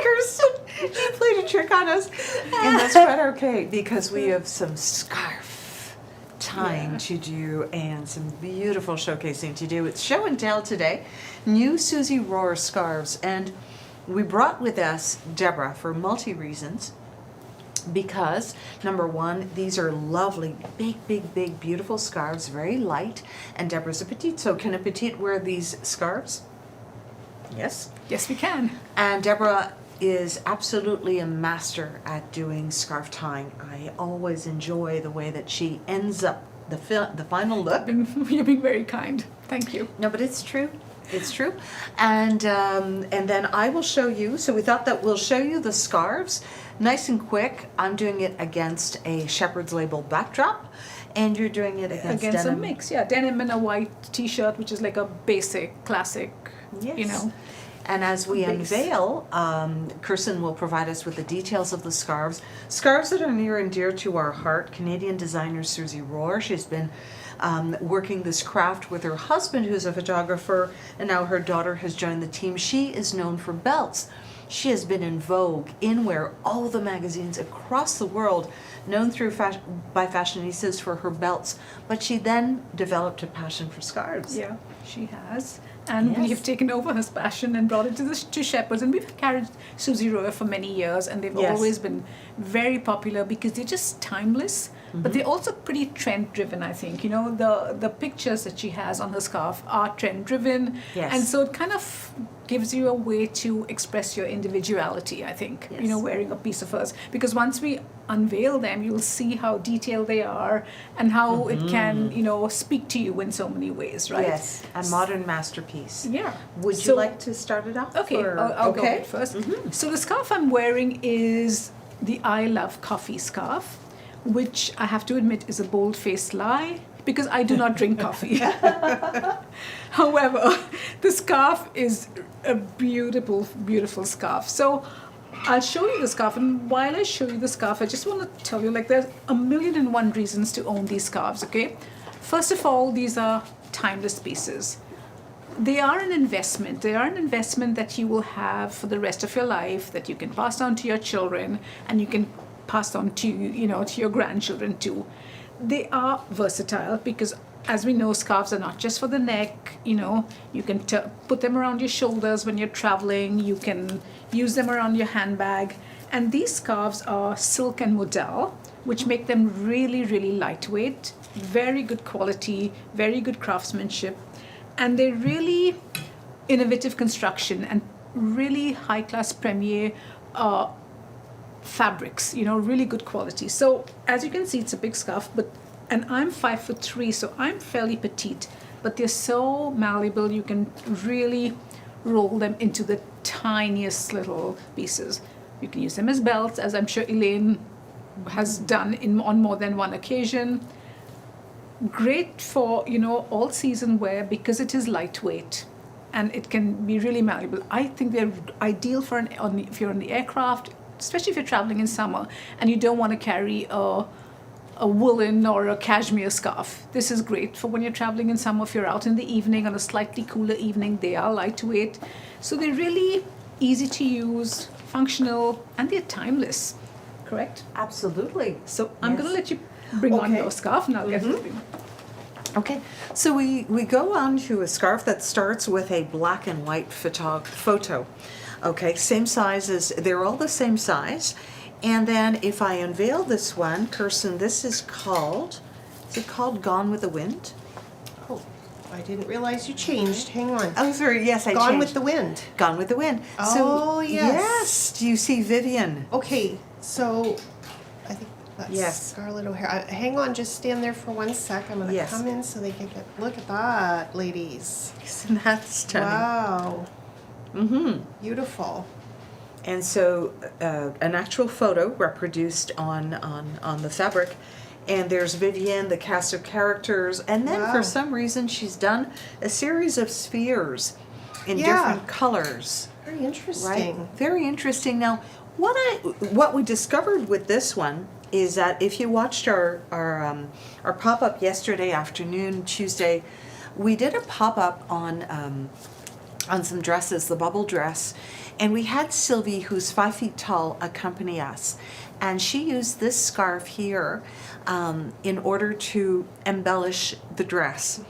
Kirsten, she played a trick on us. And that's quite okay because we have some scarf tying to do and some beautiful showcasing to do. It's show and tell today. New Susie Rohr scarves. And we brought with us Deborah for multi-reasons. Because, number one, these are lovely, big, beautiful scarves, very light. And Deborah's a petite, so can a petite wear these scarves? Yes. Yes, we can. And Deborah is absolutely a master at doing scarf tying. I always enjoy the way that she ends up the final look. You're being very kind. Thank you. No, but it's true. It's true. And then I will show you. So we thought that we'll show you the scarves. Nice and quick. I'm doing it against a Shepherd's Label backdrop. And you're doing it against denim. A mix, yeah. Denim and a white t-shirt, which is like a basic, classic, you know. And as we unveil, Kirsten will provide us with the details of the scarves. Scarves that are near and dear to our heart. Canadian designer Susie Rohr. She's been working this craft with her husband, who's a photographer, and now her daughter has joined the team. She is known for belts. She has been in Vogue, InWear, all the magazines across the world, known by fashionistas for her belts. But she then developed a passion for scarves. Yeah, she has. And we have taken over her passion and brought it to Shepherds. And we've carried Susie Rohr for many years, and they've always been very popular because they're just timeless. But they're also pretty trend-driven, I think. You know, the pictures that she has on her scarf are trend-driven. Yes. And so it kind of gives you a way to express your individuality, I think, you know, wearing a piece of hers. Because once we unveil them, you'll see how detailed they are and how it can, you know, speak to you in so many ways, right? Yes, a modern masterpiece. Yeah. Would you like to start it off? Okay, I'll go ahead first. So the scarf I'm wearing is the I Love Coffee scarf, which I have to admit is a bold-faced lie because I do not drink coffee. However, the scarf is a beautiful, beautiful scarf. So I'll show you the scarf, and while I show you the scarf, I just want to tell you, like, there's 1,000,001 reasons to own these scarves, okay? First of all, these are timeless pieces. They are an investment. They are an investment that you will have for the rest of your life, that you can pass on to your children, and you can pass on to, you know, to your grandchildren too. They are versatile because, as we know, scarves are not just for the neck. You know, you can put them around your shoulders when you're traveling. You can use them around your handbag. And these scarves are silk and modal, which make them really, really lightweight, very good quality, very good craftsmanship. And they're really innovative construction and really high-class premier fabrics, you know, really good quality. So as you can see, it's a big scarf, and I'm 5'3", so I'm fairly petite, but they're so malleable. You can really roll them into the tiniest little pieces. You can use them as belts, as I'm sure Elaine has done on more than one occasion. Great for, you know, all season wear because it is lightweight and it can be really malleable. I think they're ideal for if you're on the aircraft, especially if you're traveling in summer and you don't want to carry a woolen or a cashmere scarf. This is great for when you're traveling in summer. If you're out in the evening on a slightly cooler evening, they are lightweight. So they're really easy to use, functional, and they're timeless. Correct? Absolutely. So I'm going to let you bring on your scarf and I'll get it. Okay, so we go on to a scarf that starts with a black and white photo. Okay, same size they're all the same size. And then if I unveil this one, Kirsten, this is called Gone with the Wind? Oh, I didn't realize you changed. Hang on. Oh, sorry, yes, I changed. Gone with the Wind. Gone with the Wind. Oh, yes. Yes, do you see Vivian? Okay, so I think that's Scarlet O'Hara. Hang on, just stand there for 1 sec. I'm going to come in so they can get, look at that, ladies. Isn't that stunning? Wow. Mm-hmm. Beautiful. And so an actual photo reproduced on the fabric, and there's Vivian, the cast of characters, and then for some reason she's done a series of spheres in different colors. Very interesting. Right? Very interesting. Now, what we discovered with this one is that if you watched our pop-up yesterday afternoon, Tuesday, we did a pop-up on on some dresses, the bubble dress. And we had Sylvie, who's 5 feet tall, accompany us. And she used this scarf here in order to embellish the dress,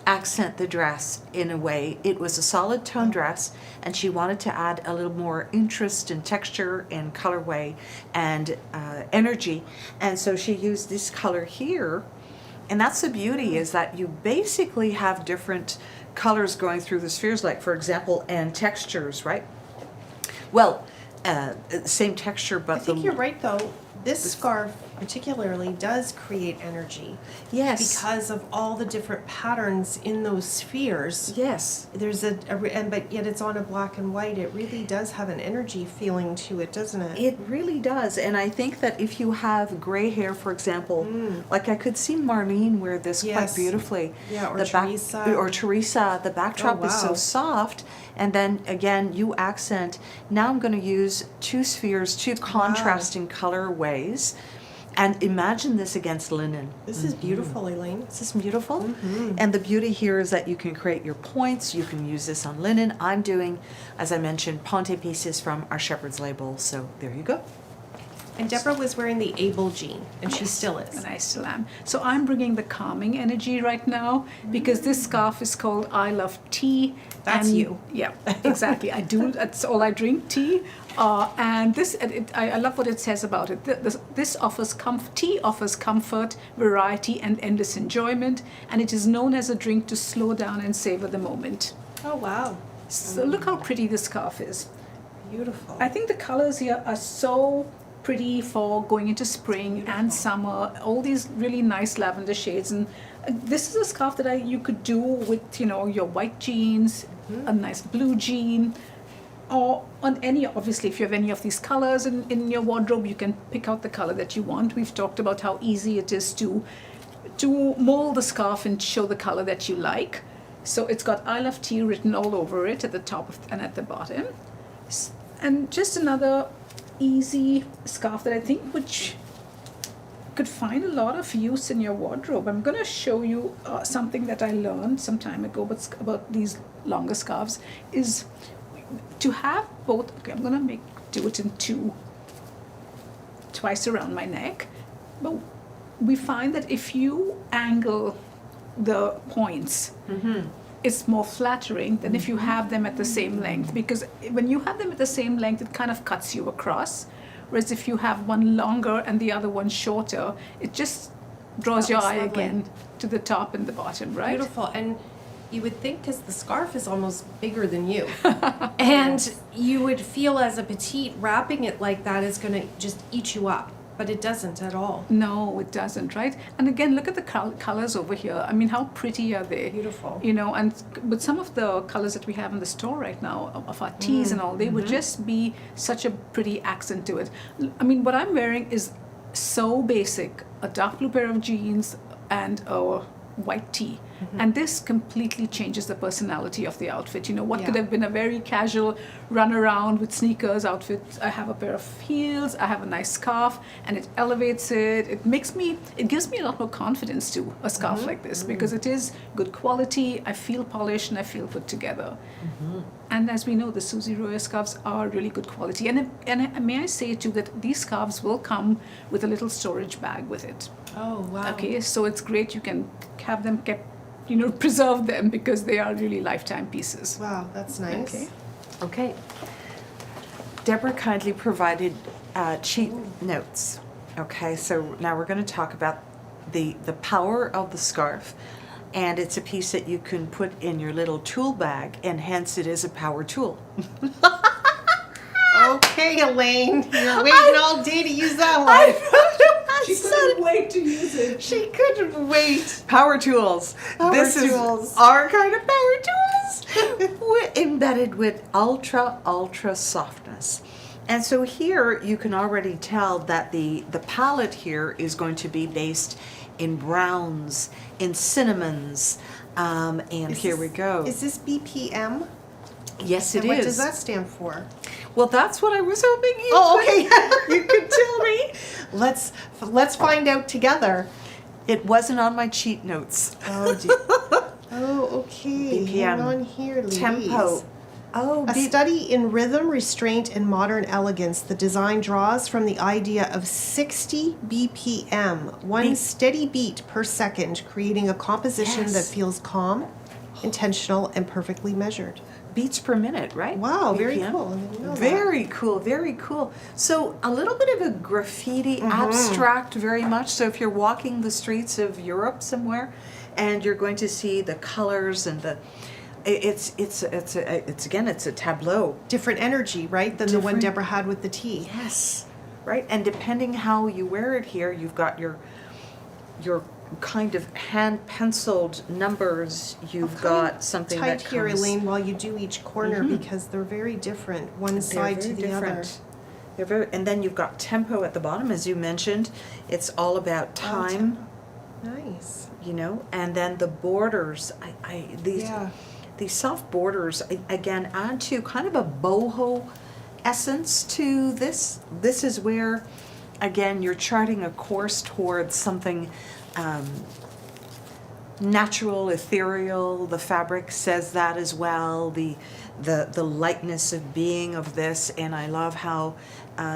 accent the dress in a way. It was a solid tone dress, and she wanted to add a little more interest and texture and colorway and energy. And so she used this color here. And that's the beauty, is that you basically have different colors going through the spheres, like, for example, and textures, right? Well, same texture, but I think you're right, though. This scarf particularly does create energy. Yes. Because of all the different patterns in those spheres. Yes. There's but yet it's on a black and white. It really does have an energy feeling to it, doesn't it? It really does. And I think that if you have gray hair, for example, like I could see Marlene wear this quite Yes. beautifully. Yeah, or The Teresa. Or Teresa. The backdrop is so wow. soft. And then again, you accent. Now I'm going to use two spheres, two contrasting colorways. And imagine this against linen. This is beautiful, Elaine. This is beautiful. And the beauty here is that you can create your points. You can use this on linen. I'm doing, as I mentioned, ponte pieces from our shepherd's label. So there you go. And Deborah was wearing the Able jean, and she still is. And I still am. So I'm bringing the calming energy right now because this scarf is called I Love Tea. That's and you. Yeah, exactly. I do. That's all I drink, tea. And this, I love what it says about it. This offers tea offers comfort, variety, and endless enjoyment, and it is known as a drink to slow down and savor the moment. Oh, wow. So look how pretty this scarf is. Beautiful. I think the colors here are so pretty for going into spring and summer. All these really nice lavender shades, and this is a scarf that you could do with your white jeans, a nice blue jean, or on any. Obviously, if you have any of these colors in your wardrobe, you can pick out the color that you want. We've talked about how easy it is to mold the scarf and show the color that you like. So it's got I Love Tea written all over it at the top and at the bottom, and just another easy scarf that I think which could find a lot of use in your wardrobe. I'm going to show you something that I learned some time ago about these longer scarves is to have both. Okay, I'm going to do it in twice around my neck, but we find that if you angle the points, it's more flattering than if you have them at the same length, because when you have them at the same length, it kind of cuts you across. Whereas if you have one longer and the other one shorter, it just draws your eye lovely. again to the top and the bottom, right? Beautiful. And you would think, because the scarf is almost bigger than you, and you would feel as a petite wrapping it like that is going to just eat you up. But it doesn't at all. No, it doesn't, right? And again, look at the colors over here. I mean, how pretty are they? Beautiful. And with some of the colors that we have in the store right now of our teas and all, they would just be such a pretty accent to it. I mean, what I'm wearing is so basic. A dark blue pair of jeans and a white tee. And this completely changes the personality of the outfit. What could have been a very casual run around with sneakers outfit. I have a pair of heels, I have a nice scarf, and it elevates it. It gives me a lot more confidence to a scarf like this, because it is good quality. I feel polished and I feel put together. And as we know, the Susie Roya scarves are really good quality. And may I say too that these scarves will come with a little storage bag with it. Oh, wow. Okay, so it's great. You can have them kept, preserve them, because they are really lifetime pieces. Wow, that's nice. Okay. Okay. Deborah kindly provided cheat notes. Okay, so now we're going to talk about the power of the scarf. And it's a piece that you can put in your little tool bag, and hence it is a power tool. Okay, Elaine, you're waiting all day to use that one. She couldn't wait to use it. She couldn't wait. Power tools. This tools. is our kind of power tools, embedded with ultra softness. And so here you can already tell that the palette here is going to be based in browns, in cinnamons, and here we go. Is this BPM? Yes, it And what is. does that stand for? Well, that's what I was hoping you Oh, could, okay. you could tell me. Let's find out together. It wasn't on my cheat notes. Oh, dear. Oh, Okay, BPM. hang on here, ladies. Tempo. Oh, A study in rhythm, restraint, and modern elegance. The design draws from the idea of 60 BPM, one steady beat per second, creating a composition Yes. that feels calm, intentional, and perfectly measured. beats per minute, right? Wow, very BPM. cool. I didn't know that. Very cool, very cool. So a little bit of a graffiti abstract, very much. So if you're walking the streets of Europe somewhere, and you're going to see the colors and the, it's again, it's a tableau. Different energy, right, than the one Different- Deborah had with the tea. Yes, right. And depending how you wear it here, you've got your kind of hand penciled numbers. You've got something Tight that here, comes. Elaine, while you do each corner because they're very different, one They're side to very the other. different. They're very, and then you've got tempo at the bottom, as you mentioned. It's all about time, Nice. you know. And then the borders, Yeah. these soft borders again add to kind of a boho essence to this. This is where, again, you're charting a course towards something natural, ethereal. The fabric says that as well. The lightness of being of this, and I love how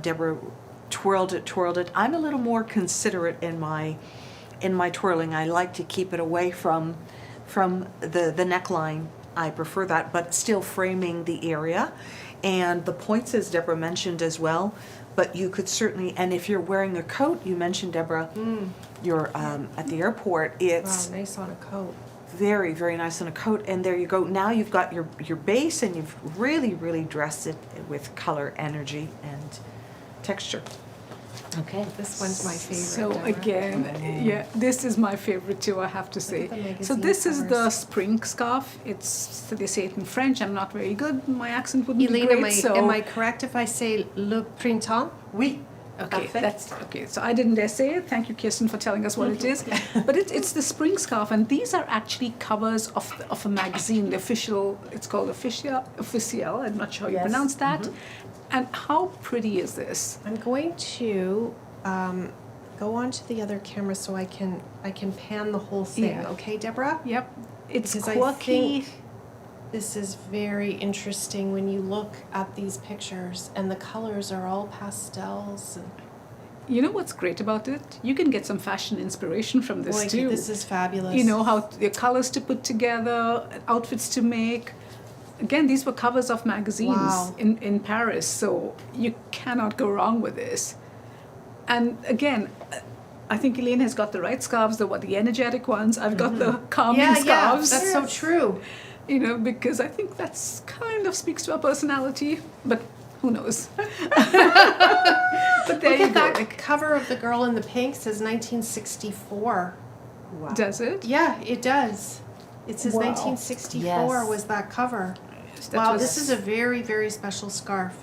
Deborah twirled it. I'm a little more considerate in my twirling. I like to keep it away from the neckline. I prefer that, but still framing the area. And the points, as Deborah mentioned as well, but you could certainly, and if you're wearing a coat, you mentioned, Deborah, you're at the airport, it's Wow, nice on a coat. very, very nice on a coat, and there you go. Now you've got your base, and you've really, really dressed it with color, energy, and texture. Okay. This one's my favorite. So Deborah. again, yeah, this is my favorite too, I have to say. at the magazine So this is the covers. spring scarf. It's, so they say it in French. I'm not very good. My accent wouldn't Elaine, be great. am I correct if I say le printemps? Oui. Okay, Parfait. that's okay. So I didn't dare say it. Thank you, Kirsten, for telling us what it is. But it's the spring scarf, and these are actually covers of a magazine. The official, it's called Officiel. I'm not sure how you Yes. pronounce that. And how pretty is this? I'm going to go on to the other camera so I can pan the whole thing. Yeah. Okay, Deborah? Yep, it's Because I quirky. think this is very interesting when you look at these pictures and the colors are all pastels. And You know what's great about it? You can get some fashion inspiration from this boy, too. this is fabulous. You know how the colors to put together, outfits to make. Again, these were covers of magazines Wow. in Paris, so you cannot go wrong with this. And again, I think Elaine has got the right scarves, the energetic ones. I've got the calming yeah, scarves. that's so true. You know, because I think that's kind of speaks to our personality, but who knows? But there Look you at go. that Like, cover of the girl in the pink says 1964. Wow. does it? Yeah, it does. It says Wow. 1964 Yes. was that cover. That Wow, was- this is a very, very special scarf.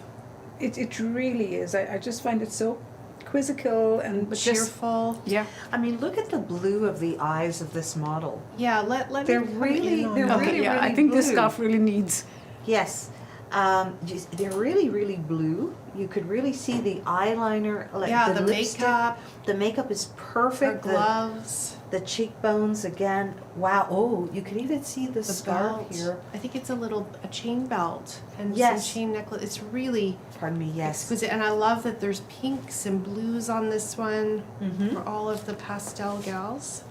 It really is. I just find it so quizzical and just Cheerful. yeah. I mean, look at the blue of the eyes of this model. Yeah, let They're me come really- in on they're that. Okay, really, yeah. I really think this blue. scarf really needs. Yes. They're really, really blue. You could really see the eyeliner, like Yeah, the lipstick. makeup, The makeup is her perfect. gloves, The cheekbones again. Wow. Oh, you can even see the, the scarf belt. here. I think it's a chain belt and Yes. some chain necklace. It's really Pardon me. Yes. exquisite, and I love that there's pinks and blues on this one Mm-hmm. for all of the pastel gals.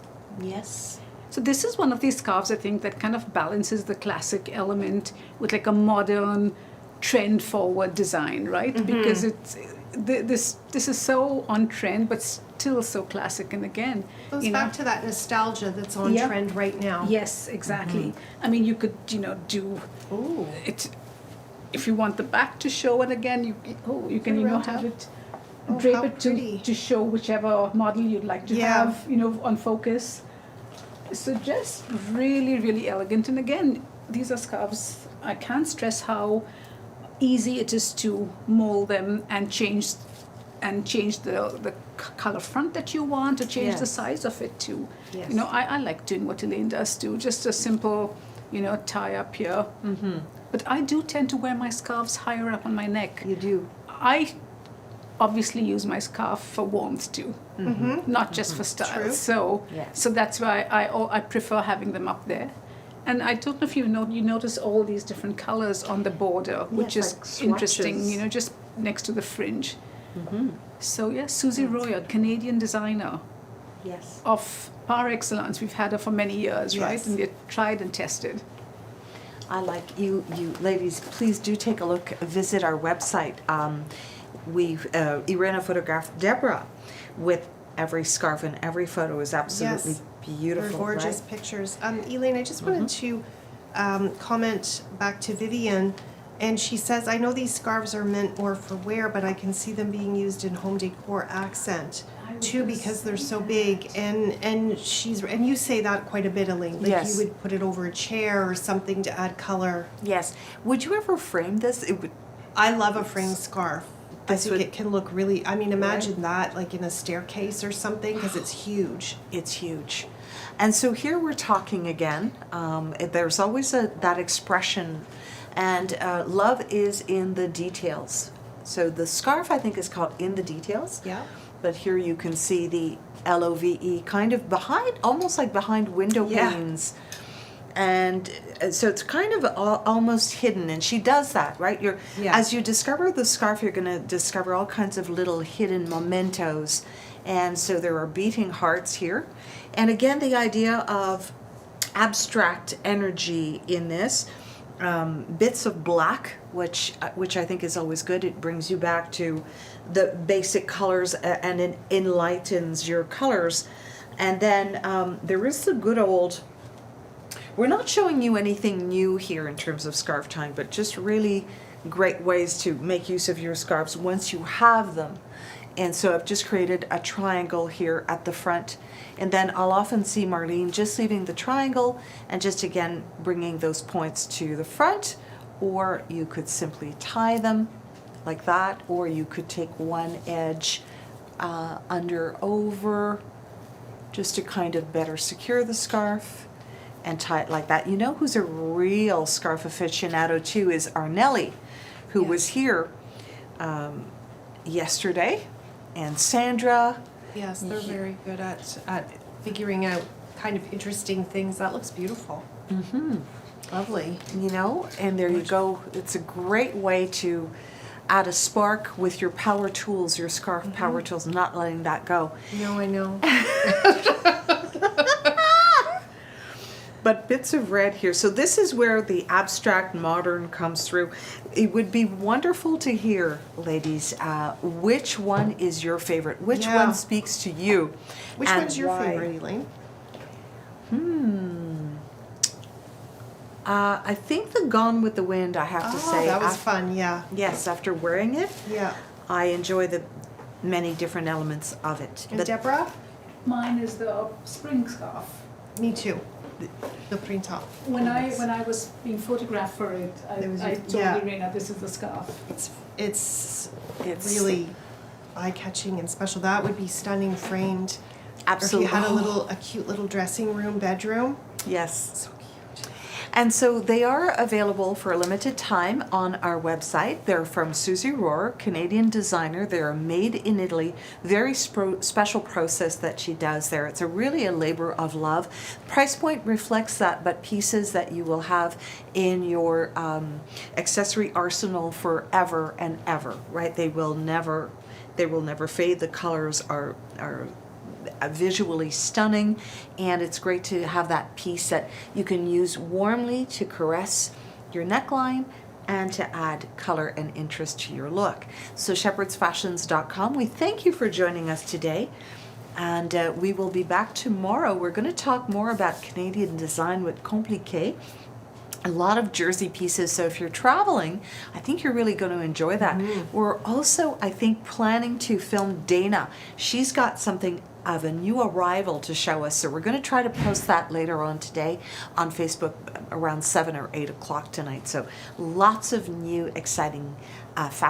Yes. So this is one of these scarves I think that kind of balances the classic element with like a modern, trend-forward design, right? Because it's this is so on trend, but still so classic. And again, Goes you know, back to that nostalgia that's on Yeah. trend right now. yes, exactly. I mean, you could do Ooh. it if you want the back to show it again. You can Around have top. it. Oh, Drape how it pretty. to show whichever model you'd like to Yeah. have, on focus. So just really, really elegant. And again, these are scarves. I can't stress how easy it is to mold them and change the color front that you want, or change the Yes. size of it too. Yes. I like doing what Elaine does too. Just a simple, tie up here. Mm-hmm. But I do tend to wear my scarves higher up on my neck. You do. I obviously use my scarf for warmth too, not just for style. True. So Yes. so that's why I prefer having them up there. And I don't know if you notice all these different colors on the border, which Yes, is like interesting, swatches. you know, just next to the fringe. Mm-hmm. So yeah, Susie Royard, Canadian designer Yes. of par excellence. We've had her for many years, right? Yes. And they're tried and tested. I like you ladies, please do take a look, visit our website. Irena photographed Deborah with every scarf, and every photo is absolutely Yes. beautiful. They're gorgeous right? pictures. Elaine, I just wanted to comment back to Vivian, and she says, I know these scarves are meant more for wear, but I can see them being used in home decor accent too, because they're so big. And you say that quite a bit, Elaine. Like Yes. you would put it over a chair or something to add color. Yes. Would you ever frame this? It would. I love a framed scarf. I This think would- it can look really, I mean, imagine that like in a staircase or something, because it's huge. It's huge. And so here we're talking again. There's always that expression, and love is in the details. So the scarf, I think, is called In the Details. Yeah. But here you can see the LOVE kind of behind, almost like behind window Yeah. panes. And so it's kind of almost hidden, and she does that, right? Yeah. As you discover the scarf, you're going to discover all kinds of little hidden mementos. And so there are beating hearts here. And again, the idea of abstract energy in this. Bits of black, which I think is always good. It brings you back to the basic colors, and it enlightens your colors. And then there is the good old. We're not showing you anything new here in terms of scarf tying, but just really great ways to make use of your scarves once you have them. And so I've just created a triangle here at the front. And then I'll often see Marlene just leaving the triangle and just again bringing those points to the front, or you could simply tie them like that, or you could take one edge under over just to kind of better secure the scarf and tie it like that. You know who's a real scarf aficionado too is Arnelli, who was here yesterday, and Sandra. Yes, they're very good at figuring out kind of interesting things. That looks beautiful. Mm-hmm. Lovely. You know, and there you go. It's a great way to add a spark with your power tools, your scarf power tools, not letting that go. No, I know. But bits of red here. So this is where the abstract modern comes through. It would be wonderful to hear, ladies, which one is your favorite? Which Yeah. one speaks to you? Which and one's your why? favorite, Elaine? I think the Gone with the Wind, I have to say. that was af- fun, yeah. Yes, after wearing it, Yeah. I enjoy the many different elements of it. And But Deborah? Mine is the spring scarf. Me too. The print top. When I was being photographed for it, I told yeah. Irena this is the scarf. It's It's really eye-catching and special. That would be stunning framed. absolutely. Or if you had a cute little dressing room, bedroom. Yes. So cute. And so they are available for a limited time on our website. They're from Susie Rohr, Canadian designer. They're made in Italy. Very special process that she does there. It's really a labor of love. Price point reflects that, but pieces that you will have in your accessory arsenal forever and ever, right? They will never fade. The colors are visually stunning, and it's great to have that piece that you can use warmly to caress your neckline and to add color and interest to your look. So shepherdsfashions.com, we thank you for joining us today, and we will be back tomorrow. We're going to talk more about Canadian design with Compliqué. A lot of jersey pieces, so if you're traveling, I think you're really going to enjoy that. We're also, I think, planning to film Dana. She's got something of a new arrival to show us, so we're going to try to post that later on today on Facebook around 7 or 8 o'clock tonight. So lots of new exciting fashion